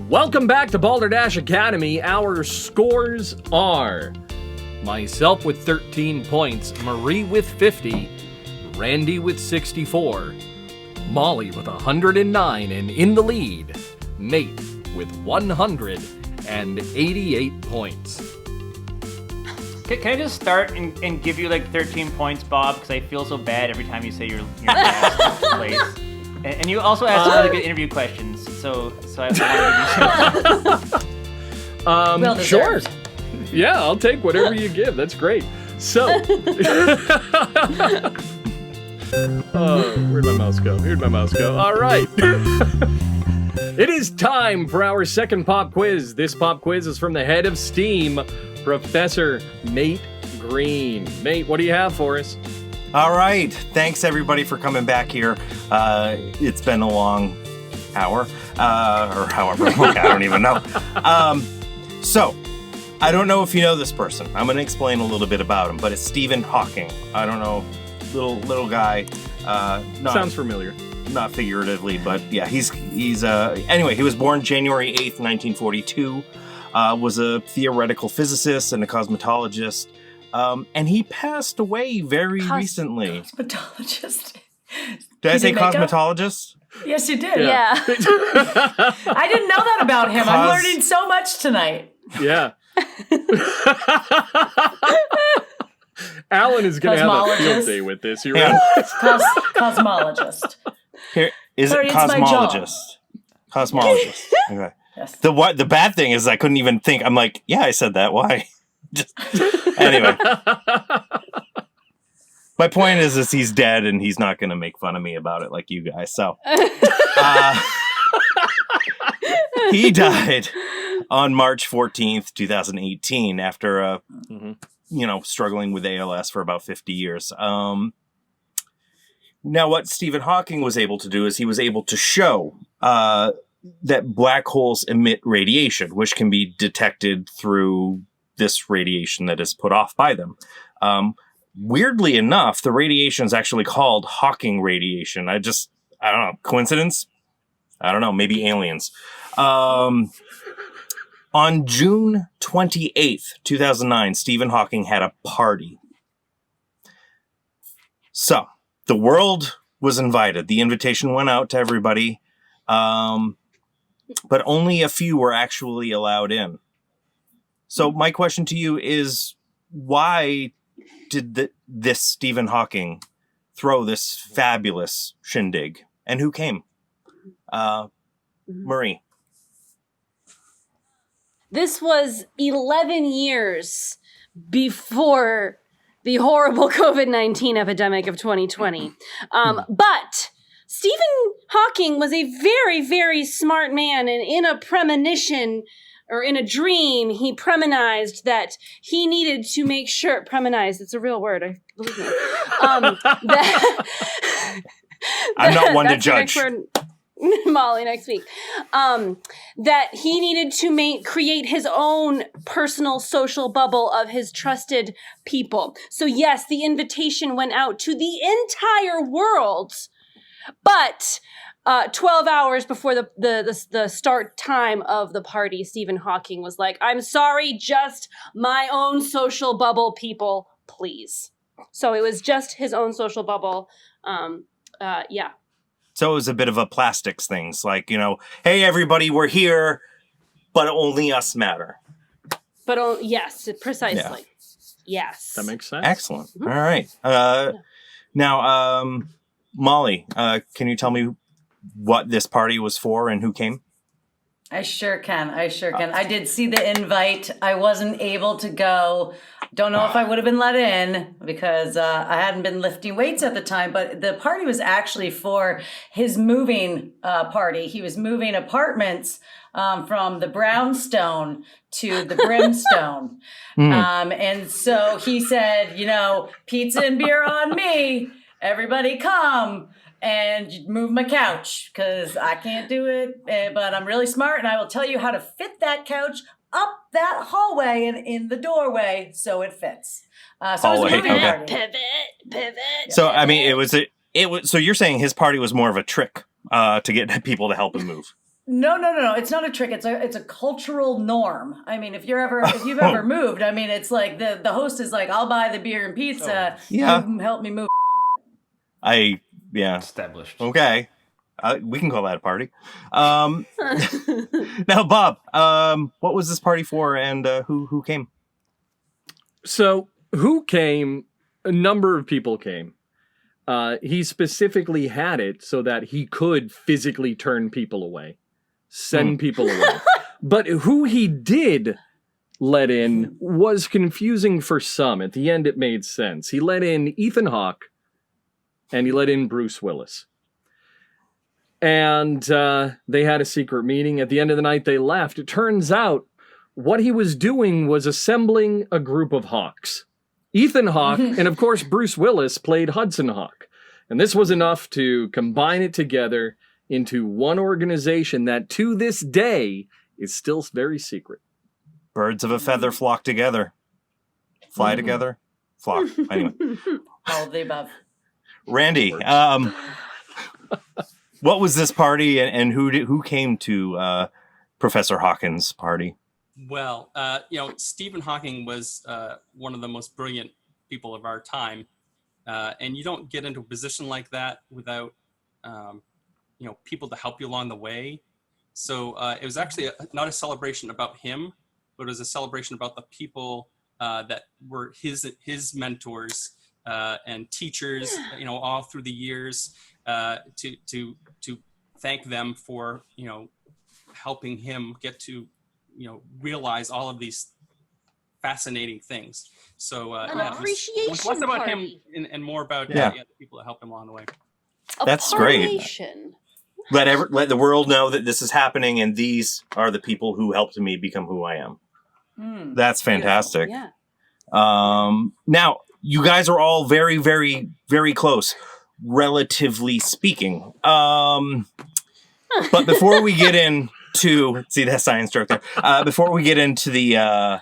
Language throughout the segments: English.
Welcome back to Balderdash Academy. Our scores are myself with 13 points, Marie with 50, Randy with 64, Molly with 109, and in the lead, Nate with 188 points. Can I just start and give you like 13 points, Bob? Because I feel so bad every time you say your last place. And you also asked really good interview questions, so I want to give you some. Well, sure. Yeah, I'll take whatever you give. That's great. So, where'd my mouse go? Here'd my mouse go. All right. It is time for our second pop quiz. This pop quiz is from the head of STEAM, Professor Nate Green. Nate, what do you have for us? All right. Thanks, everybody, for coming back here. It's been a long hour, or however long, I don't even know. So, I don't know if you know this person. I'm going to explain a little bit about him, but it's Stephen Hawking. I don't know, little guy. Sounds familiar. Not figuratively, but yeah, he's anyway, he was born January 8th, 1942, was a theoretical physicist and a cosmetologist. And he passed away very recently. Cosmetologist. Did I say cosmetologist? Yes, you did. Yeah. I didn't know that about him. I'm learning so much tonight. Yeah. Alan is going to have a field day with this. You're right. Cosmologist. Here, is it cosmologist? Cosmologist. Okay. Yes. The bad thing is I couldn't even think. I'm like, yeah, I said that. Why? Anyway. My point is he's dead and he's not going to make fun of me about it like you guys. So he died on March 14th, 2018 after struggling with ALS for about 50 years. Now what Stephen Hawking was able to do is he was able to show that black holes emit radiation, which can be detected through this radiation that is put off by them. Weirdly enough, the radiation is actually called Hawking radiation. I don't know, coincidence? I don't know, maybe aliens. On June 28th, 2009, Stephen Hawking had a party. So, the world was invited. The invitation went out to everybody, but only a few were actually allowed in. So my question to you is, why did this Stephen Hawking throw this fabulous shindig? And who came? Marie. This was 11 years before the horrible COVID-19 epidemic of 2020. But Stephen Hawking was a very, very smart man, and in a premonition, or in a dream, he premonized that he needed to make sure, premonized, it's a real word, believe me. I'm not one to judge. Molly, next week. That he needed to create his own personal social bubble of his trusted people. So yes, the invitation went out to the entire world, but 12 hours before the start time of the party, Stephen Hawking was like, I'm sorry, just my own social bubble, people, please. So it was just his own social bubble. Yeah. So it was a bit of a plastics thing. It's like, hey, everybody, we're here, but only us matter. But yes, precisely. Yeah. Yes. That makes sense. Excellent. Mm-hmm. All right. Now, Molly, can you tell me what this party was for and who came? I sure can. I did see the invite. I wasn't able to go. Don't know if I would have been let in because I hadn't been lifting weights at the time, but the party was actually for his moving party. He was moving apartments from the brownstone to the brimstone. And so he said, pizza and beer on me. Everybody come and move my couch because I can't do it, but I'm really smart and I will tell you how to fit that couch up that hallway and in the doorway so it fits. So it was a moving party. Pivot. So it was. So you're saying his party was more of a trick to get people to help him move? No. It's not a trick. It's a cultural norm. I mean, if you've ever moved, I mean, it's like the host is like, I'll buy the beer and pizza. Yeah. You help me move. Established. Okay. We can call that a party. Now, Bob, what was this party for, and who came? So, who came? A number of people came. He specifically had it so that he could physically turn people away, send people away. But who he did let in was confusing for some. At the end, it made sense. He let in Ethan Hawke, and he let in Bruce Willis. And they had a secret meeting. At the end of the night, they left. It turns out what he was doing was assembling a group of Hawks. Ethan Hawke and, of course, Bruce Willis played Hudson Hawke. And this was enough to combine it together into one organization that, to this day, is still very secret. Birds of a feather flock together. Fly together. Flock. Anyway. All of the above. Randy, what was this party, and who came to Professor Hawkins' party? Well, Stephen Hawking was one of the most brilliant people of our time. And you don't get into a position like that without, people to help you along the way. So it was actually not a celebration about him, but it was a celebration about the people that were his mentors and teachers, all through the years, to thank them for, helping him get to, realize all of these fascinating things. So appreciation it was less about party. him and more about the people that helped him along the way. That's great. Partynation. Let the world know that this is happening, and these are the people who helped me become who I am. That's fantastic. Yeah. Now, you guys are all very, very, very close, relatively speaking. But before we get into that science joke there, before we get into the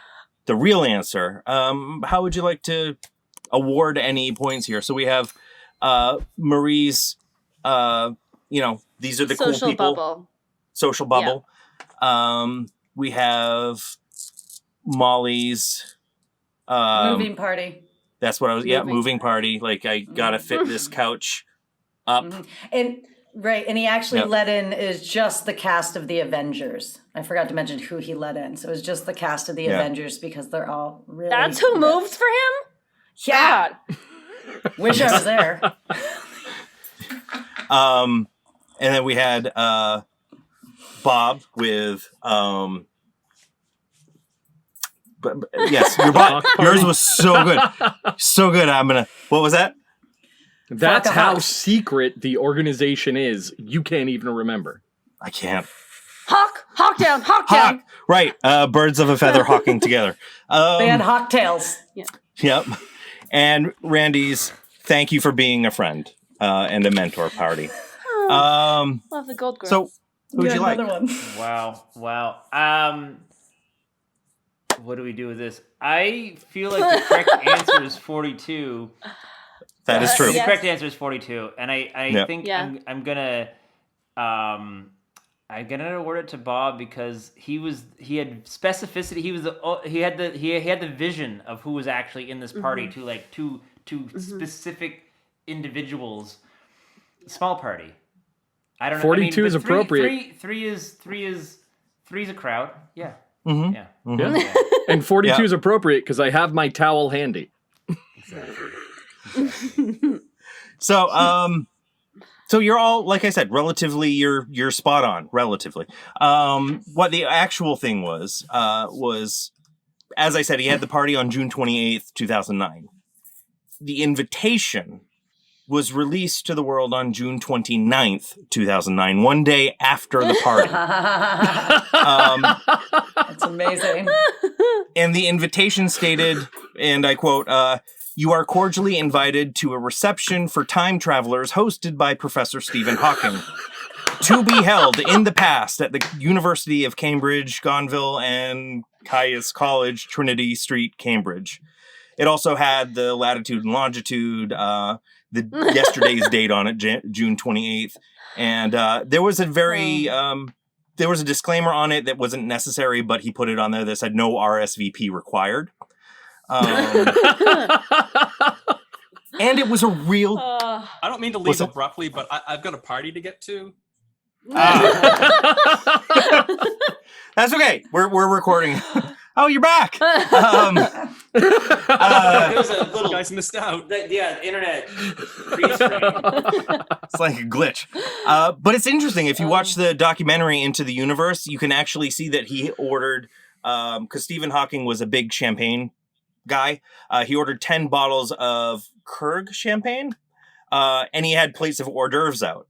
real answer, how would you like to award any points here? So we have Marie's, these are the cool Social people. bubble. Social bubble. We have Molly's Moving party. That's what I was. Moving party. Like, I gotta fit this couch up. And he actually let in is just the cast of the Avengers. I forgot to mention who he let in. So it was just the cast of the Avengers because they're all really. That's who moved for him? Yeah. Wish I was there. And then we had Bob with yes, yours was so good. So good. What was that? That's how secret the organization is. You can't even remember. I can't. Hawk down. Right. Birds of a feather hawking together. They had hawk tails. Yeah. Yep. And Randy's thank you for being a friend and a mentor party. Love the gold girl. So who'd you like? One. Wow. What do we do with this? I feel like the correct answer is 42. That is true. The correct answer is 42, and I think I'm gonna award it to Bob because he had specificity. He had the vision of who was actually in this party to specific individuals. Small party. I don't know. 42 is appropriate. Three is a crowd. Yeah. Mm-hmm. Yeah. Mm-hmm. Yeah. And 42 is appropriate because I have my towel handy. Exactly. So you're all, like I said, relatively, you're spot on, relatively. What the actual thing was, as I said, he had the party on June 28th, 2009. The invitation was released to the world on June 29th, 2009, one day after the party. That's amazing. And the invitation stated, and I quote, you are cordially invited to a reception for time travelers hosted by Professor Stephen Hawking to be held in the past at the University of Cambridge, Gonville, and Caius College, Trinity Street, Cambridge. It also had the latitude and longitude, yesterday's date on it, June 28th. And there was a very there was a disclaimer on it that wasn't necessary, but he put it on there that said no RSVP required. And it was a real... I don't mean to leave abruptly, but I've got a party to get to. That's okay. We're recording. Oh, you're back. There was a little... You guys missed out. Yeah, internet freeze frame. It's like a glitch. But it's interesting. If you watch the documentary Into the Universe, you can actually see that he ordered, because Stephen Hawking was a big champagne guy, he ordered 10 bottles of Krug champagne, and he had plates of hors d'oeuvres out.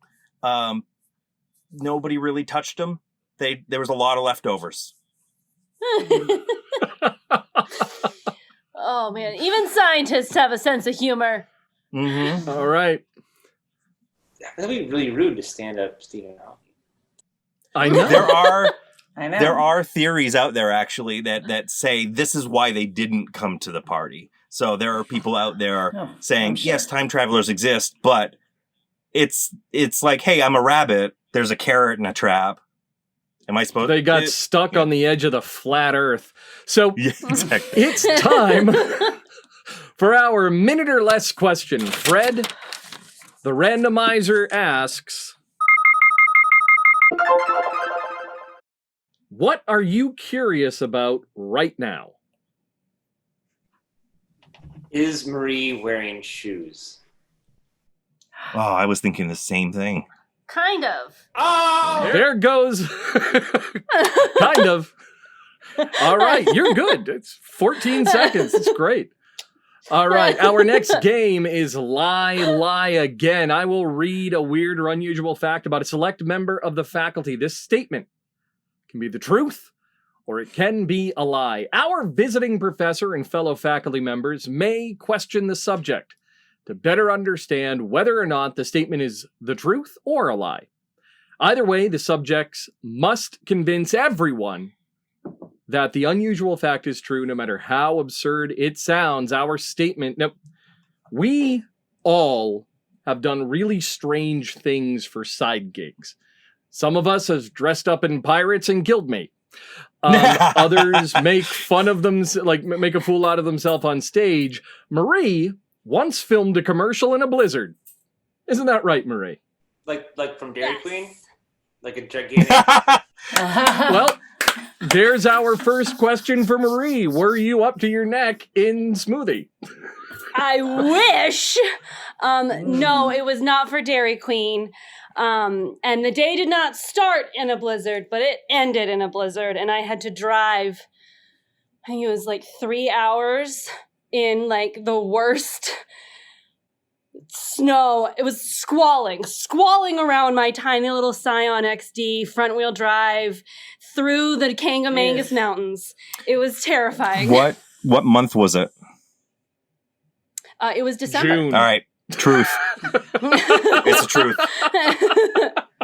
Nobody really touched them. There was a lot of leftovers. Oh man, even scientists have a sense of humor. Mm-hmm. All right. That'd be really rude to stand up Stephen Hawking. I know. There are theories out there actually that say this is why they didn't come to the party. So there are people out there saying, yes, time travelers exist, but it's like, hey, I'm a rabbit. There's a carrot in a trap. Am I supposed? They got stuck on the edge of the flat Earth. So yeah, exactly. It's time for our minute or less question. Fred, the randomizer asks, what are you curious about right now? Is Marie wearing shoes? Oh, I was thinking the same thing. Kind of. Oh! There goes. Kind of. All right, you're good. It's 14 seconds. It's great. All right, our next game is Lie Again. I will read a weird or unusual fact about a select member of the faculty. This statement can be the truth or it can be a lie. Our visiting professor and fellow faculty members may question the subject to better understand whether or not the statement is the truth or a lie. Either way, the subjects must convince everyone that the unusual fact is true, no matter how absurd it sounds. Our statement... Now, we all have done really strange things for side gigs. Some of us have dressed up in pirates and guildmate. Others make fun of them, like make a fool out of themselves on stage. Marie once filmed a commercial in a blizzard. Isn't that right, Marie? Like from Dairy Yes. Queen? Like a gigantic... Well, there's our first question for Marie. Were you up to your neck in smoothie? I wish. No, it was not for Dairy Queen. And the day did not start in a blizzard, but it ended in a blizzard. And I had to drive, I think it was like 3 hours in like the worst snow. It was squalling around my tiny little Scion XD front wheel drive through the Kangamangas Mountains. It was terrifying. What month was it? It was December. June. All right. Truth. It's the truth.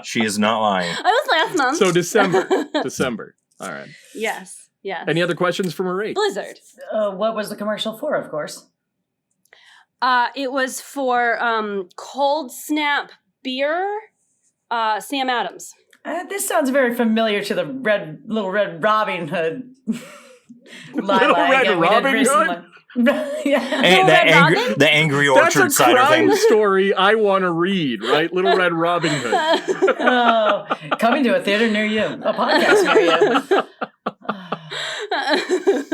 She is not lying. I was last month. So December. All right. Yes. Any other questions for Marie? Blizzard. What was the commercial for, of course? It was for Cold Snap beer, Sam Adams. This sounds very familiar to the Little Red Robin Hood. Little Red Robin Hood? Yeah. And the angry orchard That's a cider crime thing. story I want to read, right? Little Red Robin Hood. Oh, coming to a theater near you, a podcast near you.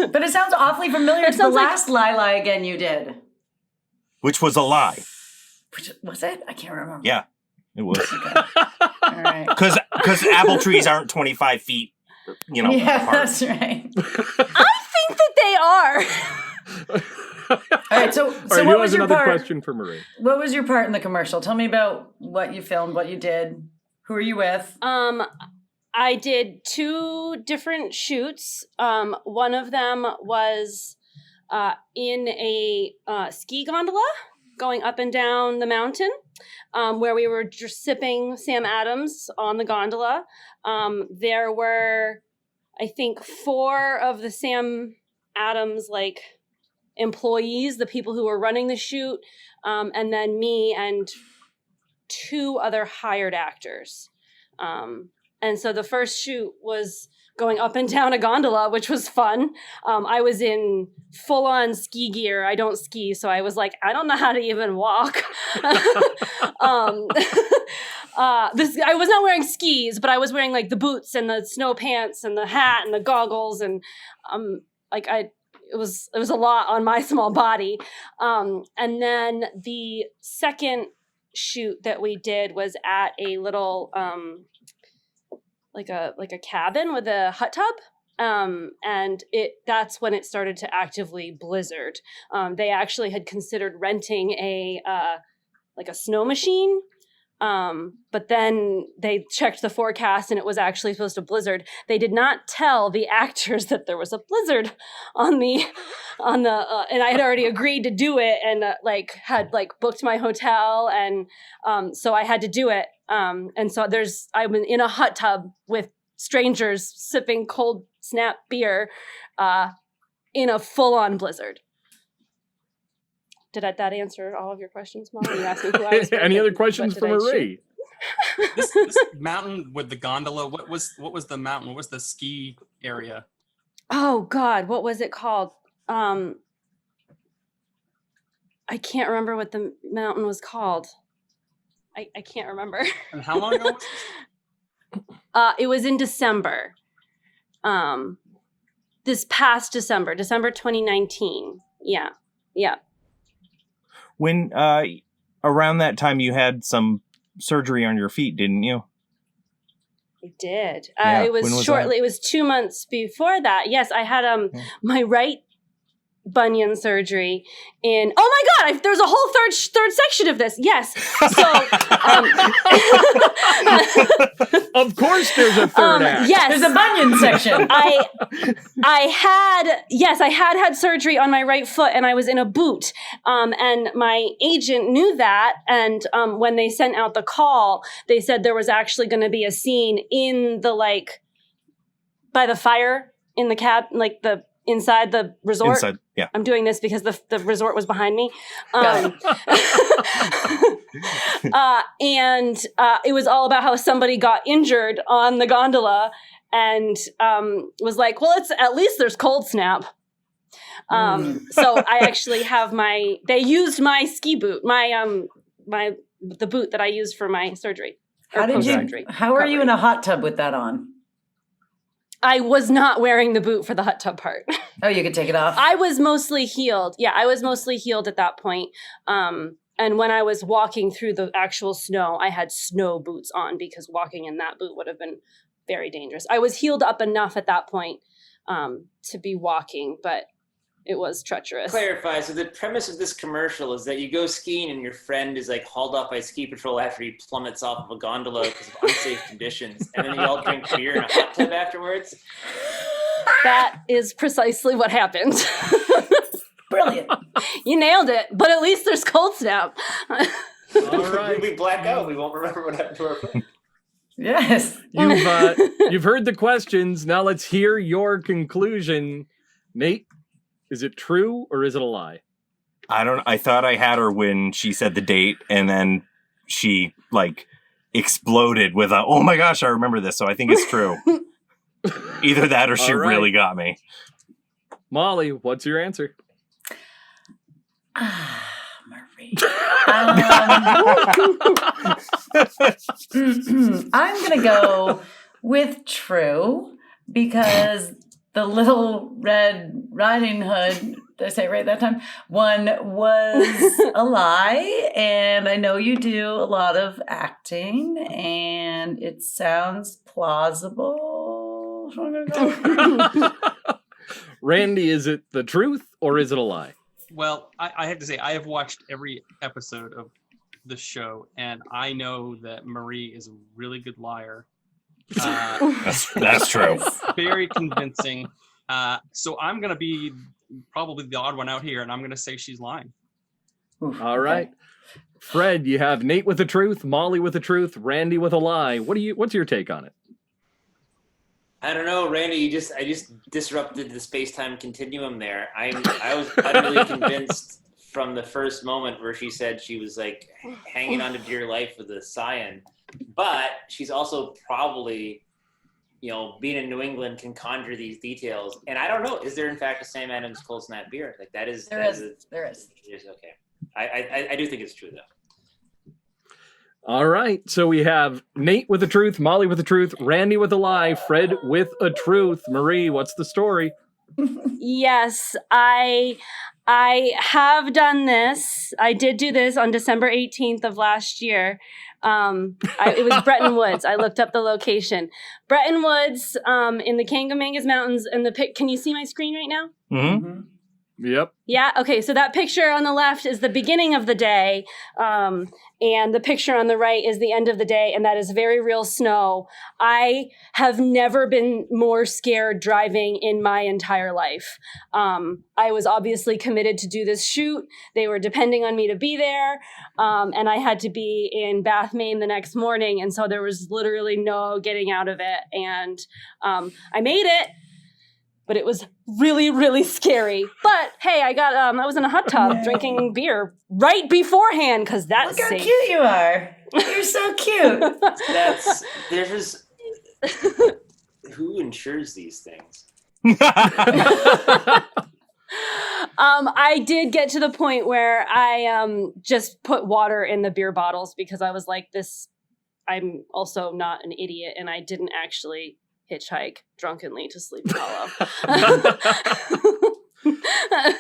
But it sounds awfully familiar to the last Lie Again you did. Which was a lie. Which, was it? I can't remember. Yeah, it was. Okay. All right. Because apple trees aren't 25 feet, Yeah, apart. that's right. I think that they are. All right, so All right, what was your another part? question for Marie. What was your part in the commercial? Tell me about what you filmed, what you did. Who are you with? I did 2 different shoots. One of them was in a ski gondola going up and down the mountain, where we were just sipping Sam Adams on the gondola. There were, I think, 4 of the Sam Adams employees, the people who were running the shoot, and then me and 2 other hired actors. And so the first shoot was going up and down a gondola, which was fun. I was in full-on ski gear. I don't ski, so I was like, I don't know how to even walk. I was not wearing skis, but I was wearing like the boots and the snow pants and the hat and the goggles, and it was a lot on my small body. And then the second shoot that we did was at a little like a cabin with a hot tub. And that's when it started to actively blizzard. They actually had considered renting a snow machine. But then they checked the forecast and it was actually supposed to blizzard. They did not tell the actors that there was a blizzard on the and I had already agreed to do it and had booked my hotel, and so I had to do it. And so I'm in a hot tub with strangers sipping cold snap beer in a full-on blizzard. Did that answer all of your questions, Molly? You asked me who I was with. Any other questions for Marie? This mountain with the gondola, what was the mountain? What was the ski area? Oh God, what was it called? I can't remember what the mountain was called. I can't remember. And how long ago was this? It was in December. This past December 2019. Yeah. When around that time you had some surgery on your feet, didn't you? I did. Yeah, It was when was shortly. that? It was 2 months before that. Yes, I had my right bunion surgery in. Oh my God! There's a whole third section of this. Yes. So. Of course, there's a third act. Yes, There's a bunion section. I had surgery on my right foot, and I was in a boot. And my agent knew that, and when they sent out the call, they said there was actually going to be a scene in the by the fire in the cab, the inside the resort. Inside, yeah. I'm doing this because the resort was behind me. And it was all about how somebody got injured on the gondola and was like, well, at least there's cold snap. So I actually have they used my ski boot, the boot that I used for my surgery. How are you in a hot tub with that on? I was not wearing the boot for the hot tub part. Oh, you could take it off? I was mostly healed. Yeah, I was mostly healed at that point. And when I was walking through the actual snow, I had snow boots on because walking in that boot would have been very dangerous. I was healed up enough at that point to be walking, but it was treacherous. Clarify. So the premise of this commercial is that you go skiing and your friend is hauled off by ski patrol after he plummets off of a gondola because of unsafe conditions, and then you all drink beer in a hot tub afterwards. That is precisely what happened. Brilliant. You nailed it, but at least there's cold snap. All right. When we black out, we won't remember what happened to our friend. Yes. You've heard the questions. Now let's hear your conclusion. Nate, is it true or is it a lie? I thought I had her when she said the date, and then she exploded with a, oh my gosh, I remember this. So I think it's true. Either that or she All right. really got me. Molly, what's your answer? Marie. I'm going to go with true because the Little Red Riding Hood, did I say it right that time? One was a lie, and I know you do a lot of acting, and it sounds plausible. So I'm gonna go. Randy, is it the truth or is it a lie? Well, I have to say, I have watched every episode of the show, and I know that Marie is a really good liar. That's true. Very convincing. So I'm going to be probably the odd one out here, and I'm going to say she's lying. All right. Fred, you have Nate with the truth, Molly with the truth, Randy with a lie. What's your take on it? I don't know, Randy. I just disrupted the space-time continuum there. I'm really convinced from the first moment where she said she was hanging on to dear life with a scion, but she's also probably being in New England can conjure these details. And I don't know, is there in fact a Sam Adams cold snap beer? Like that is There is. Okay. I do think it's true though. All right, so we have Nate with the truth, Molly with the truth, Randy with a lie, Fred with a truth. Marie, what's the story? Yes, I have done this. I did do this on December 18th of last year. It was Bretton Woods. I looked up the location. Bretton Woods in the Kangamangas Mountains. And can you see my screen right now? Mm-hmm. Yep. Yeah. Okay. So that picture on the left is the beginning of the day. And the picture on the right is the end of the day. And that is very real snow. I have never been more scared driving in my entire life. I was obviously committed to do this shoot. They were depending on me to be there. And I had to be in Bath, Maine the next morning. And so there was literally no getting out of it. And I made it. But it was really, really scary. But hey, I was in a hot tub drinking beer right beforehand because that's Look how safe. cute you are. You're so cute. There's who insures these things? I did get to the point where I just put water in the beer bottles because I was like, I'm also not an idiot and I didn't actually hitchhike drunkenly to Sleepy Hollow.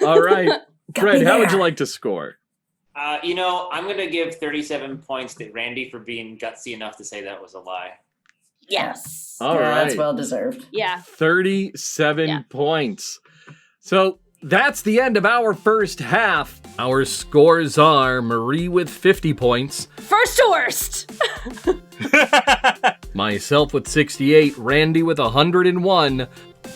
All right. Fred, how would you like to score? I'm going to give 37 points to Randy for being gutsy enough to say that was a lie. Yes. All right. That's well deserved. Yeah. 37 points. So that's the end of our first half. Our scores are Marie with 50 points. First to worst. Myself with 68, Randy with 101,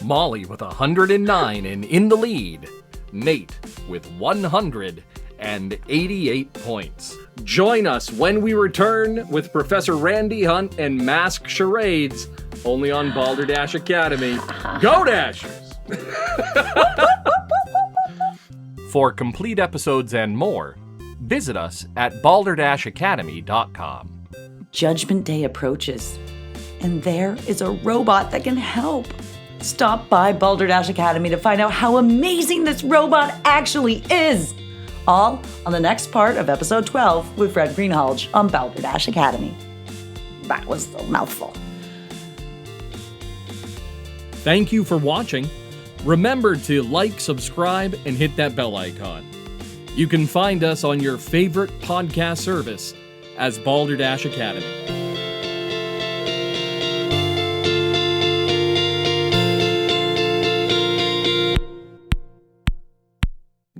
Molly with 109, and in the lead, Nate with 188 points. Join us when we return with Professor Randy Hunt and Mask Charades, only on Balderdash Academy. Go Dashers! For complete episodes and more, visit us at balderdashacademy.com. Judgment Day approaches, and there is a robot that can help. Stop by Balderdash Academy to find out how amazing this robot actually is. All on the next part of episode 12 with Fred Greenhalgh on Balderdash Academy. That was a mouthful. Thank you for watching. Remember to like, subscribe, and hit that bell icon. You can find us on your favorite podcast service as Balderdash Academy.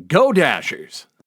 Go Dashers!